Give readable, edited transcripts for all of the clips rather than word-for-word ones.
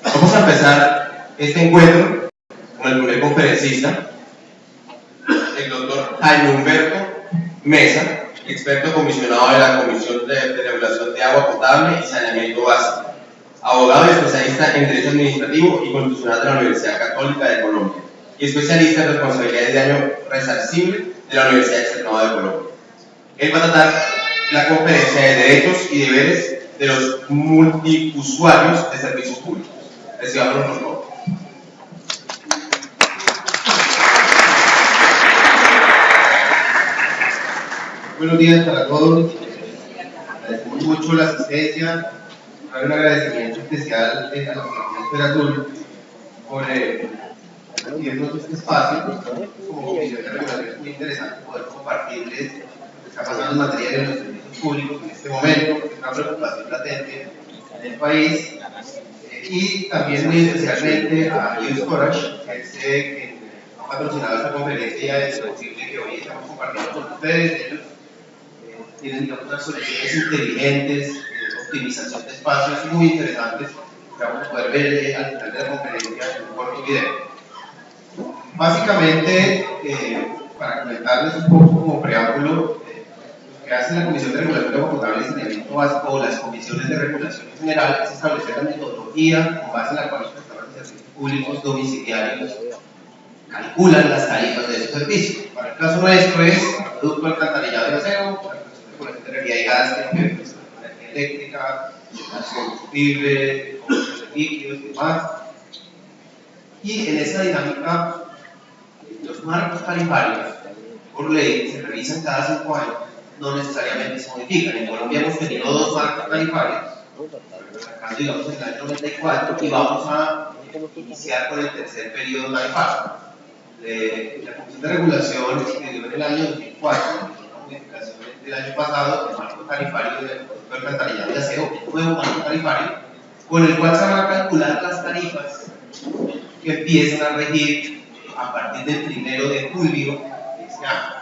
Vamos a empezar este encuentro con el primer conferencista, el doctor Jaime Humberto Mesa, experto comisionado de la Comisión de Regulación de Agua Potable y Saneamiento Básico, abogado y especialista en Derecho Administrativo y Constitucional de la Universidad Católica de Colombia y especialista en responsabilidades de daño resarcible de la Universidad Externada de Colombia. Él va a tratar la conferencia de derechos y deberes de los multiusuarios de servicios públicos. Recibámoslo, por favor. Buenos días para todos. Agradecemos mucho la asistencia. Un agradecimiento especial a la Comisión Azul por darnos este espacio. Como Comisión de Regulación es muy interesante poder compartirles lo que está pasando en materia de los servicios públicos en este momento, que es una preocupación latente en el país, y también muy especialmente a New Storage, que es quien ha patrocinado esta conferencia. Es posible que hoy estamos compartiendo con ustedes. Ellos tienen, digamos, unas soluciones inteligentes, optimización de espacios muy interesantes que vamos a poder ver al final de la conferencia en un corto video. Básicamente, para comentarles un poco como preámbulo, lo que hace la Comisión de Regulación de Agua Potable y Saneamiento Básico, o las comisiones de regulación en general, es establecer la metodología con base en la cual los prestadores de servicios públicos domiciliarios calculan las tarifas de su servicio. Para el caso nuestro es producto alcantarillado de acero, la de energía y gas, energía eléctrica, combustible, líquidos y demás. Y en esa dinámica, los marcos tarifarios, por ley, se revisan cada 5 años, no necesariamente se modifican. En Colombia hemos tenido 2 marcos tarifarios, acá digamos en el año 94, y vamos a iniciar con el tercer periodo tarifario. La Comisión de Regulación expidió en el año 2004, una modificación del año pasado, el marco tarifario del producto alcantarillado de acero, el nuevo marco tarifario, con el cual se van a calcular las tarifas que empiezan a regir a partir del 1 de julio de este año.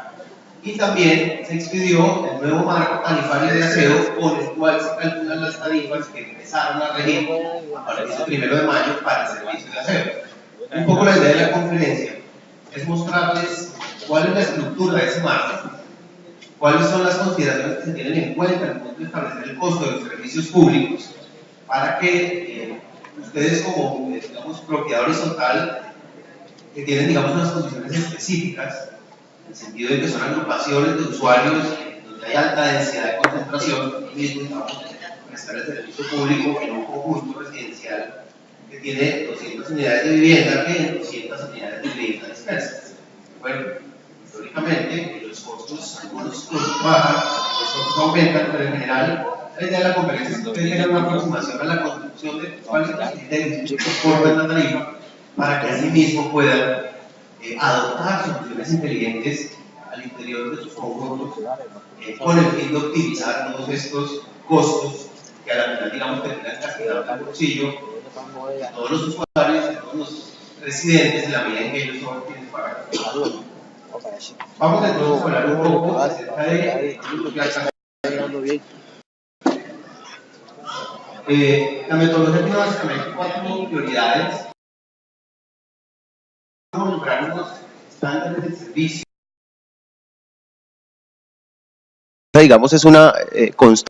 Y también se expidió el nuevo marco tarifario de acero, con el cual se calculan las tarifas que empezaron a regir a partir del 1 de mayo para el servicio de acero. Un poco la idea de la conferencia es mostrarles cuál es la estructura de ese marco, cuáles son las consideraciones que se tienen en cuenta al momento de establecer el costo de los servicios públicos, para que ustedes, como digamos, propiedad horizontal, que tienen, digamos, unas condiciones específicas, en el sentido de que son agrupaciones de usuarios donde hay alta densidad de concentración, y mismo estamos prestar el servicio público en un conjunto residencial que tiene 200 unidades de vivienda, que 200 unidades de vivienda dispersas. Bueno, históricamente los costos, algunos costos bajan, los costos aumentan, pero en general la idea de la conferencia es que ustedes tengan una aproximación a la construcción de cuáles son los criterios que soportan la tarifa, para que así mismo puedan adoptar soluciones inteligentes al interior de sus conjuntos, con el fin de optimizar todos estos costos que a la final, digamos, terminan castigando el bolsillo de todos los usuarios, de todos los residentes, en la medida en que ellos son quienes pagan. Vamos entonces a hablar un poco acerca de la metodología tiene básicamente 4 prioridades. Vamos a lograr unos estándares de servicio. Digamos, es una constante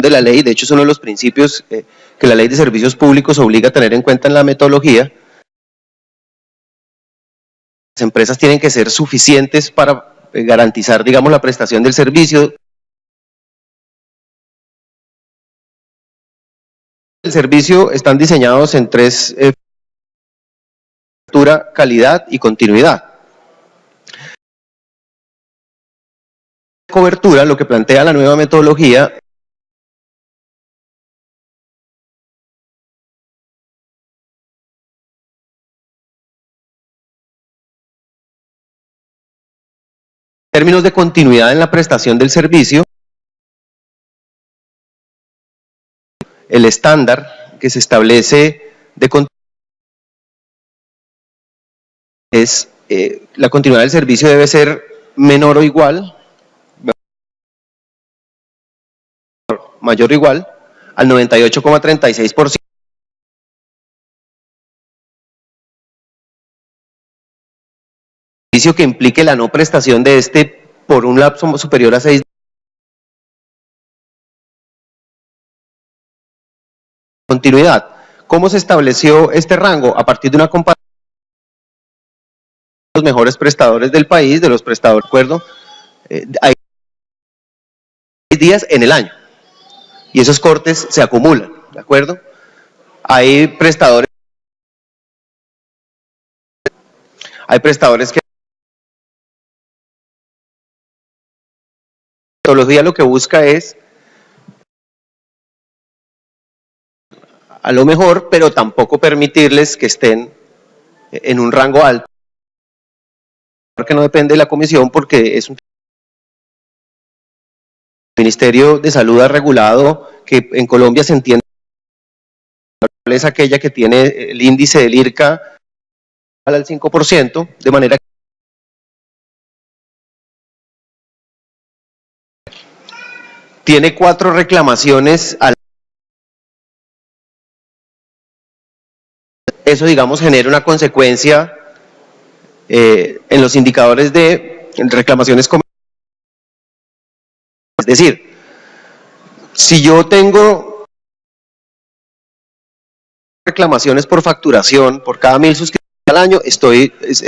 de la ley. De hecho es uno de los principios que la ley de servicios públicos obliga a tener en cuenta en la metodología. Las empresas tienen que ser suficientes para garantizar, digamos, la prestación del servicio. El servicio están diseñados en 3 cobertura, calidad y continuidad. Cobertura, lo que plantea la nueva metodología, en términos de continuidad en la prestación del servicio, el estándar que se establece de continuidad es la continuidad del servicio debe ser menor o igual, mayor o igual al 98,36%. servicio que implique la no prestación de este por un lapso superior a 6 continuidad. ¿Cómo se estableció este rango? A partir de una comparación de los mejores prestadores del país, de los prestadores, ¿de acuerdo? Hay días en el año y esos cortes se acumulan, ¿de acuerdo? Hay prestadores que la metodología lo que busca es a lo mejor, pero tampoco permitirles que estén en un rango alto, que no depende de la comisión porque es un Ministerio de Salud ha regulado que en Colombia se entiende es aquella que tiene el índice del IRCA al 5%, de manera que tiene 4 reclamaciones al eso, digamos, genera una consecuencia en los indicadores de reclamaciones comerciales. Es decir, si yo tengo reclamaciones por facturación por cada 1000 suscriptores al año, es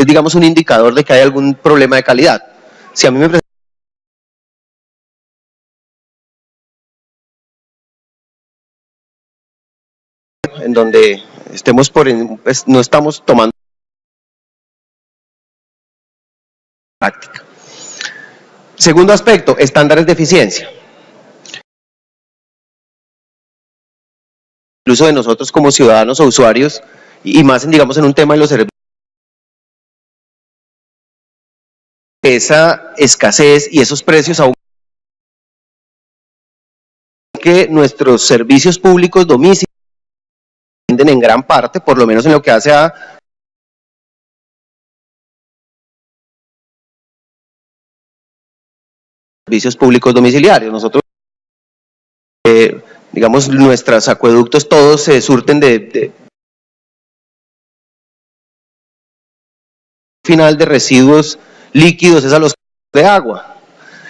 digamos un indicador de que hay algún problema de calidad. Si a mí me presenta en donde estemos pues, no estamos tomando práctica. Segundo aspecto, estándares de eficiencia. Incluso de nosotros como ciudadanos o usuarios, y más digamos en un tema de los servicios, esa escasez y esos precios aún que nuestros servicios públicos domiciliarios dependen en gran parte, por lo menos en lo que hace a servicios públicos domiciliarios. Nosotros, digamos, nuestros acueductos todos se surten de final de residuos líquidos, es a los de agua.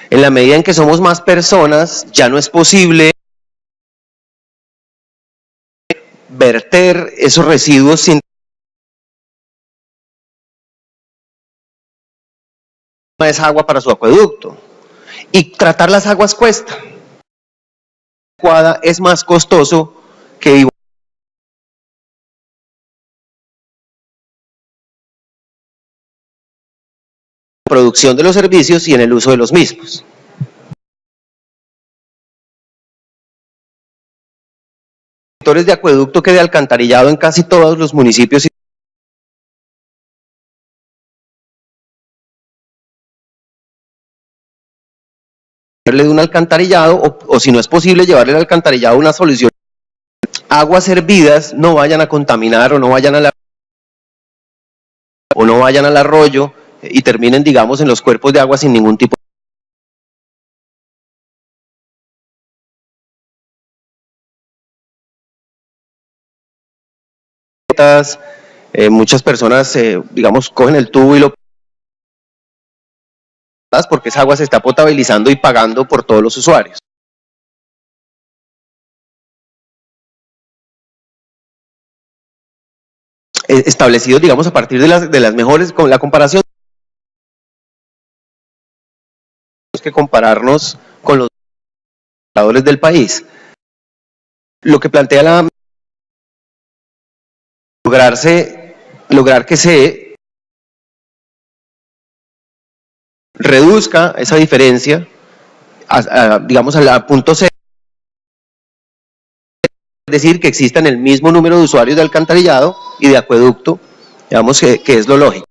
En la medida en que somos más personas, ya no es posible verter esos residuos sin es agua para su acueducto. Y tratar las aguas cuesta. Es más costoso que la producción de los servicios y en el uso de los mismos. Sectores de acueducto que de alcantarillado en casi todos los municipios de un alcantarillado o si no es posible llevarle al alcantarillado una solución. Aguas hervidas no vayan a contaminar o no vayan al arroyo y terminen, digamos, en los cuerpos de agua sin ningún tipo de muchas personas, digamos, cogen el tubo y lo porque esa agua se está potabilizando y pagando por todos los usuarios. Establecidos, digamos, a partir de las mejores, con la comparación, tenemos que compararnos con los operadores del país. Lo que plantea lograr que se reduzca esa diferencia, digamos, al punto C, es decir, que existan el mismo número de usuarios de alcantarillado y de acueducto, digamos que es lo lógico.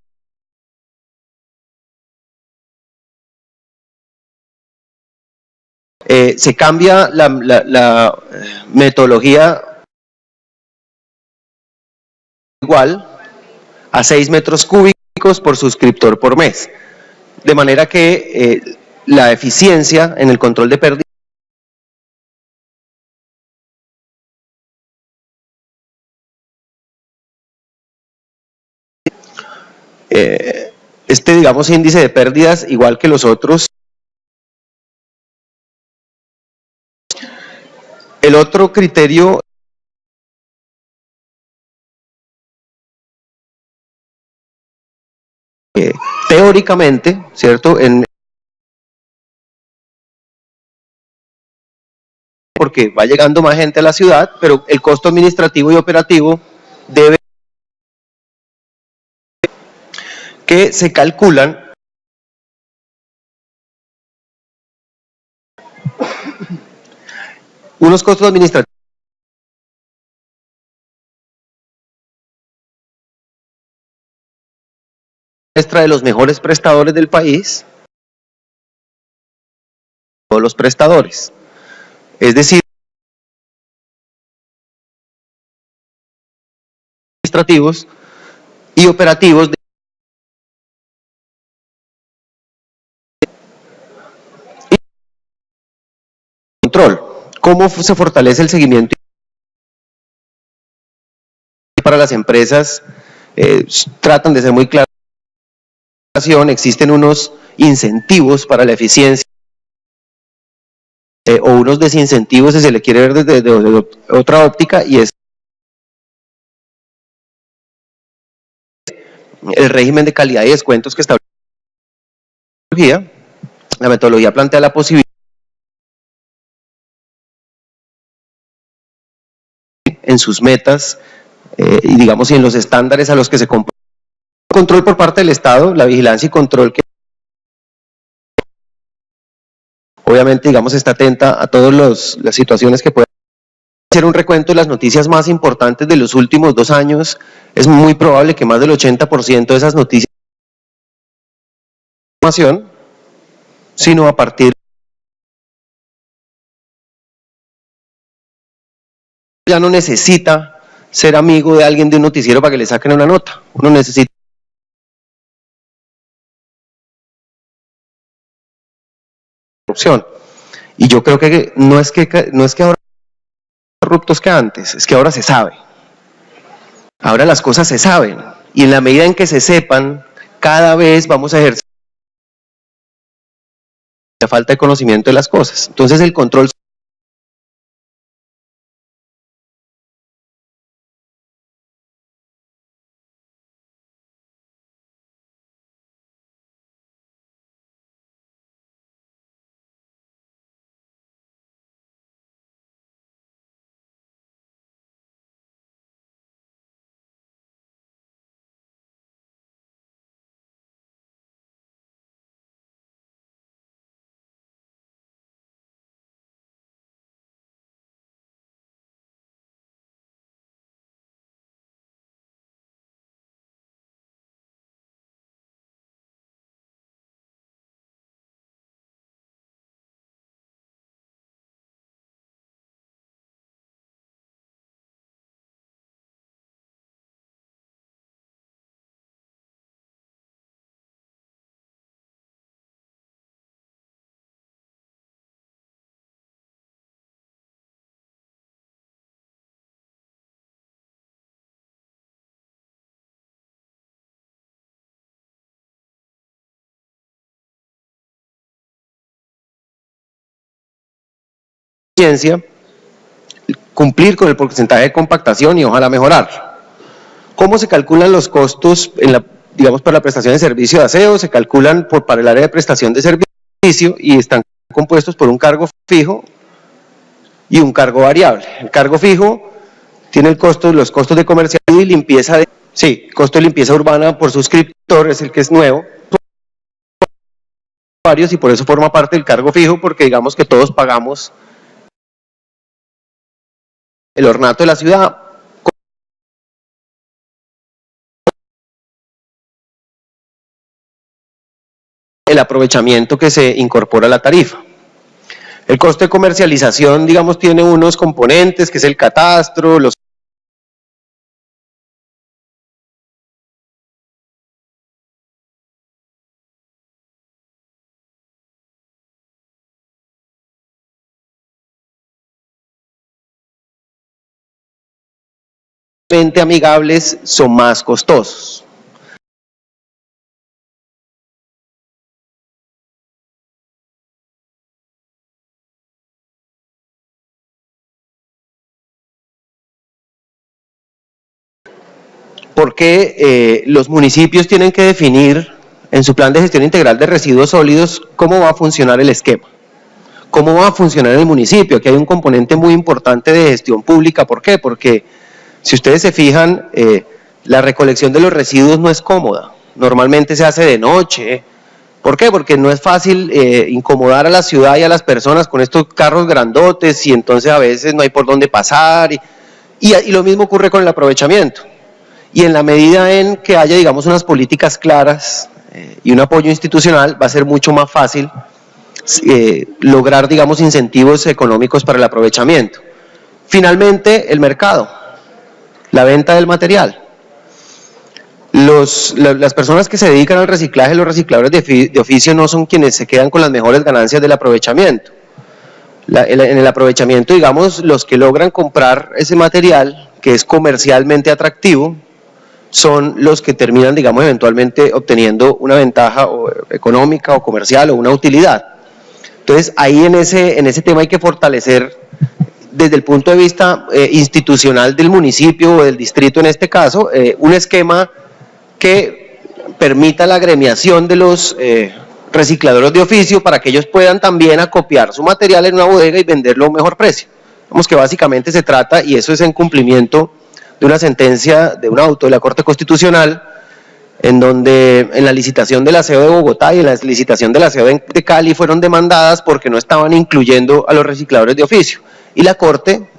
Se cambia la metodología igual a 6 metros cúbicos por suscriptor por mes, de manera que la eficiencia en el control de pérdidas digamos, índice de pérdidas igual que los otros. El otro criterio teóricamente, ¿cierto? Porque va llegando más gente a la ciudad, pero el costo administrativo y operativo debe que se calculan unos costos administrativos de los mejores prestadores del país, todos los prestadores. Es decir, administrativos y operativos de control. ¿Cómo se fortalece el seguimiento para las empresas? Tratan de ser muy claras. Existen unos incentivos para la eficiencia o unos desincentivos, si se le quiere ver desde otra óptica, y es el régimen de calidad y descuentos que establece la metodología. Plantea la posibilidad en sus metas y digamos y en los estándares a los que se compromete. Control por parte del Estado, la vigilancia y control que obviamente digamos está atenta a todas las situaciones que pueden hacer un recuento de las noticias más importantes de los últimos 2 años. Es muy probable que más del 80% de esas noticias no son información, sino a partir ya no necesita ser amigo de alguien de un noticiero para que le saquen una nota. Uno necesita corrupción. Y yo creo que no es que ahora corruptos que antes, es que ahora se sabe. Ahora las cosas se saben y en la medida en que se sepan, cada vez vamos a ejercer la falta de conocimiento de las cosas. Entonces el control de ciencia, cumplir con el porcentaje de compactación y ojalá mejorar. ¿Cómo se calculan los costos digamos para la prestación de servicio de aseo? Se calculan para el área de prestación de servicio y están compuestos por un cargo fijo y un cargo variable. El cargo fijo tiene los costos de comercial y limpieza costo de limpieza urbana por suscriptor es el que es nuevo, y por eso forma parte del cargo fijo, porque digamos que todos pagamos el ornato de la ciudad. El aprovechamiento que se incorpora a la tarifa. El costo de comercialización, digamos, tiene unos componentes, que es el catastro, los amigables son más costosos. por qué los municipios tienen que definir en su plan de gestión integral de residuos sólidos cómo va a funcionar el esquema, cómo va a funcionar el municipio. Aquí hay un componente muy importante de gestión pública. ¿Por qué? Porque si ustedes se fijan, la recolección de los residuos no es cómoda, normalmente se hace de noche. ¿Por qué? Porque no es fácil incomodar a la ciudad y a las personas con estos carros grandotes, y entonces a veces no hay por dónde pasar, y lo mismo ocurre con el aprovechamiento. Y en la medida en que haya, digamos, unas políticas claras y un apoyo institucional, va a ser mucho más fácil lograr, digamos, incentivos económicos para el aprovechamiento. Finalmente, el mercado, la venta del material. Las personas que se dedican al reciclaje, los recicladores de oficio, no son quienes se quedan con las mejores ganancias del aprovechamiento. En el aprovechamiento, digamos, los que logran comprar ese material, que es comercialmente atractivo, son los que terminan, digamos, eventualmente obteniendo una ventaja económica o comercial o una utilidad. Entonces, ahí en ese tema hay que fortalecer, desde el punto de vista institucional del municipio o del distrito en este caso, un esquema que permita la agremiación de los recicladores de oficio para que ellos puedan también acopiar su material en una bodega y venderlo a un mejor precio. Vamos, que básicamente se trata, y eso es en cumplimiento de una sentencia de un auto de la Corte Constitucional, en donde en la licitación del aseo de Bogotá y en la licitación del aseo de Cali fueron demandadas porque no estaban incluyendo a los recicladores de oficio, y la Corte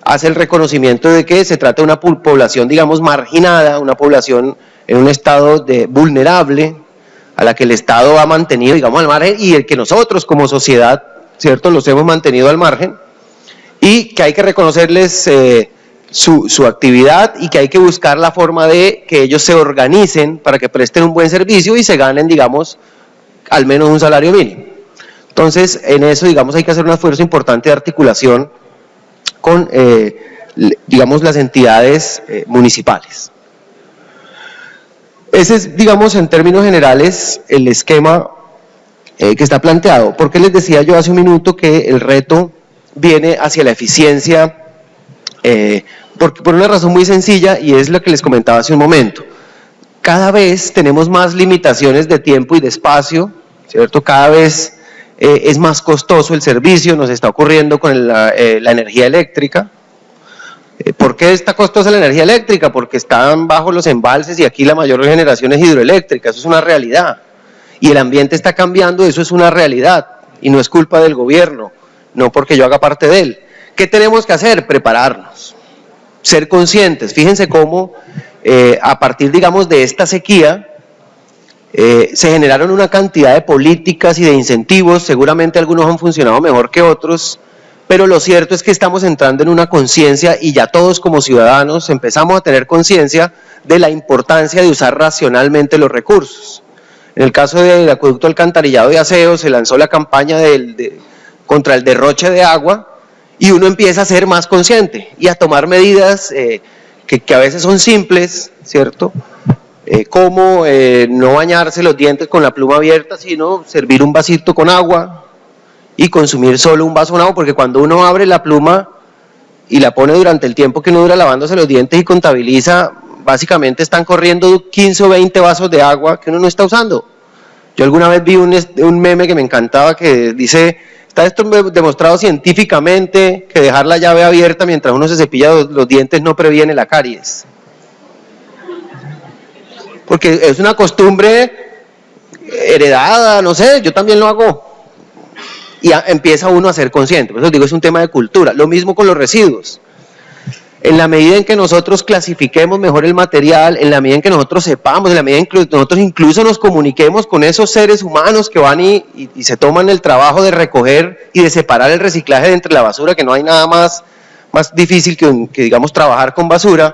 hace el reconocimiento de que se trata de una población, digamos, marginada, una población en un estado vulnerable, a la que el Estado ha mantenido, digamos, al margen, y el que nosotros como sociedad, ¿cierto?, los hemos mantenido al margen, y que hay que reconocerles su actividad, y que hay que buscar la forma de que ellos se organicen para que presten un buen servicio y se ganen, digamos, al menos un salario mínimo. Entonces, en eso, digamos, hay que hacer un esfuerzo importante de articulación con, digamos, las entidades municipales. Ese es, digamos, en términos generales, el esquema que está planteado. ¿Por qué les decía yo hace un minuto que el reto viene hacia la eficiencia? Por una razón muy sencilla, y es lo que les comentaba hace un momento. Cada vez tenemos más limitaciones de tiempo y de espacio, ¿cierto? Cada vez es más costoso el servicio, nos está ocurriendo con la energía eléctrica. ¿Por qué está costosa la energía eléctrica? Porque están bajo los embalses y aquí la mayor generación es hidroeléctrica, eso es una realidad. Y el ambiente está cambiando, eso es una realidad, y no es culpa del gobierno, no porque yo haga parte de él. ¿Qué tenemos que hacer? Prepararnos, ser conscientes. Fíjense cómo a partir, digamos, de esta sequía, se generaron una cantidad de políticas y de incentivos, seguramente algunos han funcionado mejor que otros, pero lo cierto es que estamos entrando en una conciencia, y ya todos como ciudadanos empezamos a tener conciencia de la importancia de usar racionalmente los recursos. En el caso del acueducto alcantarillado de aseo, se lanzó la campaña contra el derroche de agua, y uno empieza a ser más consciente y a tomar medidas que a veces son simples, ¿cierto? Como no bañarse los dientes con la pluma abierta, sino servir un vasito con agua y consumir solo un vaso con agua, porque cuando uno abre la pluma y la pone durante el tiempo que uno dura lavándose los dientes y contabiliza, básicamente están corriendo 15 o 20 vasos de agua que uno no está usando. Yo alguna vez vi un meme que me encantaba que dice: está esto demostrado científicamente que dejar la llave abierta mientras uno se cepilla los dientes no previene la caries. Porque es una costumbre heredada, no sé, yo también lo hago. Y empieza uno a ser consciente. Por eso digo, es un tema de cultura. Lo mismo con los residuos. En la medida en que nosotros clasifiquemos mejor el material, en la medida en que nosotros sepamos, en la medida en que nosotros incluso nos comuniquemos con esos seres humanos que van y se toman el trabajo de recoger y de separar el reciclaje de entre la basura, que no hay nada más difícil que digamos, trabajar con basura,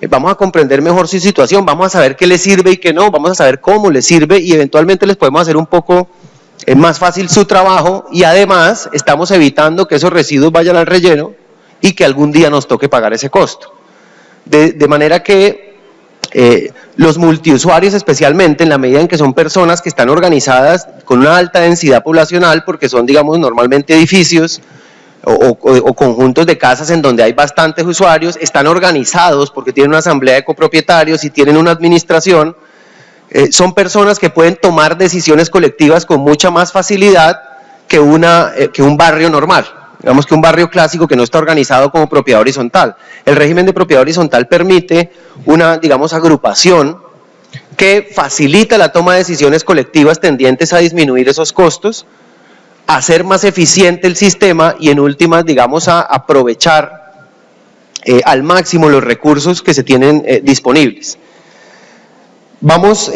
vamos a comprender mejor su situación, vamos a saber qué les sirve y qué no, vamos a saber cómo les sirve, y eventualmente les podemos hacer un poco más fácil su trabajo, y además estamos evitando que esos residuos vayan al relleno y que algún día nos toque pagar ese costo. De manera que los multiusuarios, especialmente en la medida en que son personas que están organizadas con una alta densidad poblacional, porque son, digamos, normalmente edificios o conjuntos de casas en donde hay bastantes usuarios, están organizados porque tienen una asamblea de copropietarios y tienen una administración, son personas que pueden tomar decisiones colectivas con mucha más facilidad que un barrio normal. Digamos que un barrio clásico que no está organizado como propiedad horizontal. El régimen de propiedad horizontal permite una, digamos, agrupación que facilita la toma de decisiones colectivas tendientes a disminuir esos costos, a hacer más eficiente el sistema y en últimas, digamos, a aprovechar al máximo los recursos que se tienen disponibles. Vamos,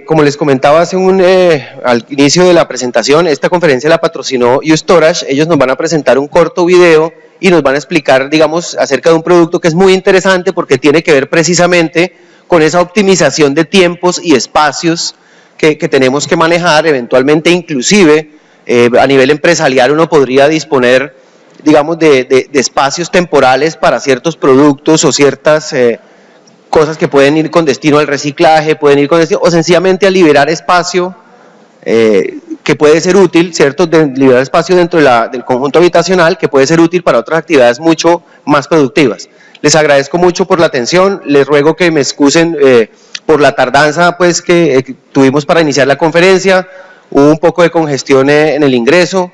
como les comentaba al inicio de la presentación, esta conferencia la patrocinó U-Storage. Ellos nos van a presentar un corto video y nos van a explicar, digamos, acerca de un producto que es muy interesante porque tiene que ver precisamente con esa optimización de tiempos y espacios que tenemos que manejar. Eventualmente, inclusive, a nivel empresarial uno podría disponer, digamos, de espacios temporales para ciertos productos o ciertas cosas que pueden ir con destino al reciclaje, pueden ir con destino, o sencillamente a liberar espacio que puede ser útil, ¿cierto? Liberar espacio dentro del conjunto habitacional que puede ser útil para otras actividades mucho más productivas. Les agradezco mucho por la atención, les ruego que me excusen por la tardanza pues, que tuvimos para iniciar la conferencia, hubo un poco de congestión en el ingreso,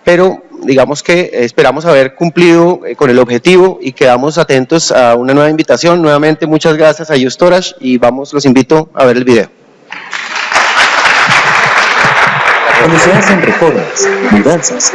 pero digamos que esperamos haber cumplido con el objetivo y quedamos atentos a una nueva invitación. Nuevamente muchas gracias a U-Storage y los invito a ver el video. Cuando se hacen reformas, mudanzas